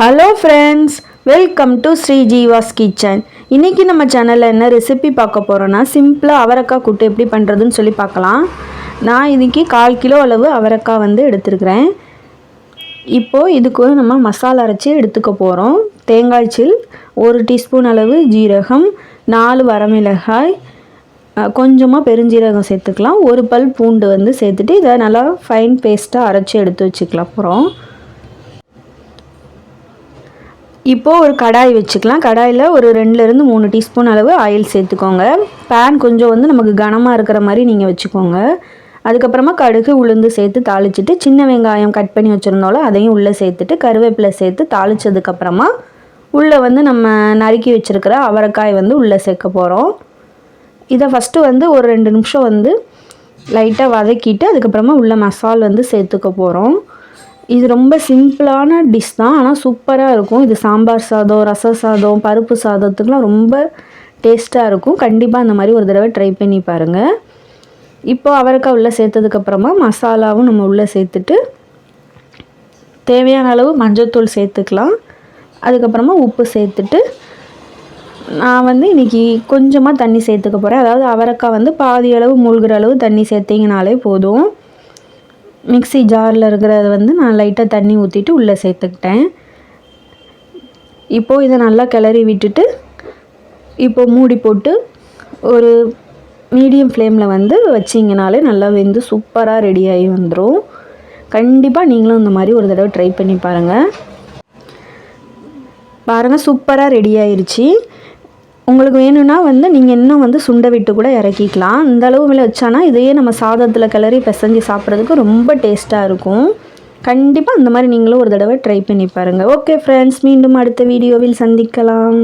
Hello friends, welcome to Sri Jeeva's kitchen. இன்றைக்கி நம்ம சேனலில் என்ன ரெசிபி பார்க்க போகிறோன்னா, சிம்பிளாக அவரைக்காய் கூட்டு எப்படி பண்ணுறதுன்னு சொல்லி பார்க்கலாம். நான் இன்றைக்கி 1/4 கிலோ அளவு அவரைக்காய் எடுத்துருக்கிறேன். இப்போது இதுக்கு நம்ம மசாலா அரைச்சி எடுத்துக்க போகிறோம். தேங்காய் சில், 1 டீஸ்பூன் அளவு ஜீரகம், 4 வரமிளகாய், கொஞ்சமாக பெருஞ்சீரகம் சேர்த்துக்கலாம், 1 பல் பூண்டு சேர்த்துட்டு இதை நல்லா ஃபைன் பேஸ்ட்டாக அரைச்சி எடுத்து வச்சுக்கலாம் போகிறோம். இப்போது ஒரு கடாய் வச்சுக்கலாம். கடாயில் ஒரு 2லேருந்து 3 டீஸ்பூன் அளவு ஆயில் சேர்த்துக்கோங்க. பேன் கொஞ்சம் நமக்கு கனமாக இருக்கிற மாதிரி நீங்கள் வச்சுக்கோங்க. அதுக்கப்புறமா கடுகு உளுந்து சேர்த்து தாளிச்சிட்டு, சின்ன வெங்காயம் கட் பண்ணி வச்சுருந்தோம்ல அதையும் உள்ளே சேர்த்துட்டு, கருவேப்பிலை சேர்த்து தாளித்ததுக்கப்புறமா உள்ளே நம்ம நறுக்கி வச்சுருக்கிற அவரைக்காய் உள்ளே சேர்க்க போகிறோம். இதை ஃபஸ்ட்டு ஒரு 2 நிமிஷம் லைட்டாக வதக்கிட்டு அதுக்கப்புறமா உள்ள மசால் சேர்த்துக்க போகிறோம். இது ரொம்ப சிம்பிளான டிஷ் தான், ஆனால் சூப்பராக இருக்கும். இது சாம்பார் சாதம், ரச சாதம், பருப்பு சாதத்துக்குலாம் ரொம்ப டேஸ்ட்டாக இருக்கும். கண்டிப்பாக அந்த மாதிரி ஒரு தடவை ட்ரை பண்ணி பாருங்கள். இப்போது அவரைக்காய் உள்ளே சேர்த்ததுக்கப்புறமா மசாலாவும் நம்ம உள்ளே சேர்த்துட்டு தேவையான அளவு மஞ்சள்தூள் சேர்த்துக்கலாம். அதுக்கப்புறமா உப்பு சேர்த்துட்டு நான் இன்றைக்கி கொஞ்சமாக தண்ணி சேர்த்துக்க போகிறேன். அதாவது அவரைக்காய் பாதி அளவு மூழ்கிற அளவு தண்ணி சேர்த்திங்கனாலே போதும். மிக்ஸி ஜாரில் இருக்கிறத நான் லைட்டாக தண்ணி ஊற்றிட்டு உள்ளே சேர்த்துக்கிட்டேன். இப்போது இதை நல்லா கிளறி விட்டுட்டு இப்போது மூடி போட்டு ஒரு மீடியம் ஃப்ளேமில் வச்சிங்கனாலே நல்லா வெந்து சூப்பராக ரெடியாகி வந்துடும். கண்டிப்பாக நீங்களும் இந்த மாதிரி ஒரு தடவை ட்ரை பண்ணி பாருங்கள். சூப்பராக ரெடி ஆயிடுச்சு. உங்களுக்கு வேணும்னா நீங்கள் இன்னும் சுண்டை விட்டு கூட இறக்கிக்கலாம். இந்த அளவு வச்சானா இதையே நம்ம சாதத்தில் கிளறி பிசைஞ்சு சாப்பிட்றதுக்கு ரொம்ப டேஸ்ட்டாக இருக்கும். கண்டிப்பாக அந்த மாதிரி நீங்களும் ஒரு தடவை ட்ரை பண்ணி பாருங்கள். ஓகே ஃப்ரெண்ட்ஸ், மீண்டும் அடுத்த வீடியோவில் சந்திக்கலாம்.